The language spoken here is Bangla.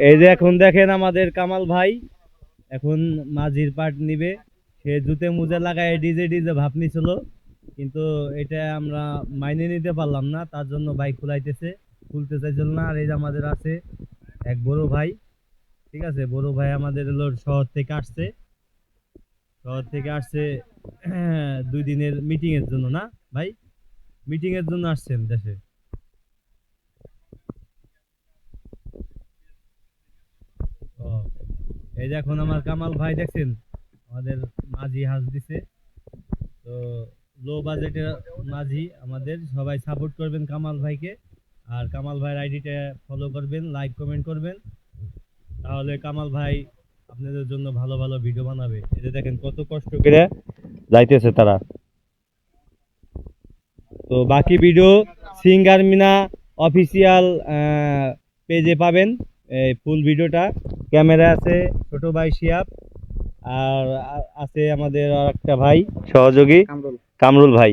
এই যে এখন দেখেন আমাদের কামাল ভাই এখন মাঝির পাট নিবে। সে জুতে মুজে লাগায় ডিজে ডিজে ভাব নিছিল, কিন্তু এটা আমরা মাইনে নিতে পারলাম না, তার জন্য ভাই খুলাইতেছে, খুলতে চাইছিল না। আর এই যে আমাদের আছে এক বড় ভাই, ঠিক আছে, বড় ভাই আমাদের হলো শহর থেকে আসছে, শহর থেকে আসছে 2 দিনের মিটিং এর জন্য, না ভাই, মিটিং এর জন্য আসছেন দেশে। ও, এই যে এখন আমার কামাল ভাই দেখছেন আমাদের মাঝি হাঁস দিছে। তো লো বাজেটের মাঝি আমাদের, সবাই সাপোর্ট করবেন কামাল ভাইকে। আর কামাল ভাইয়ের আইডিটা ফলো করবেন, লাইক কমেন্ট করবেন, তাহলে কামাল ভাই আপনাদের জন্য ভালো ভালো ভিডিও বানাবে। এই যে দেখেন কত কষ্ট করে যাইতেছে তারা। তো বাকি ভিডিও সিঙ্গার মিনা অফিসিয়াল পেজে পাবেন, এই ফুল ভিডিওটা। ক্যামেরা আছে ছোট ভাই শিয়াব, আর আছে আমাদের আর একটা ভাই সহযোগী কামরুল ভাই।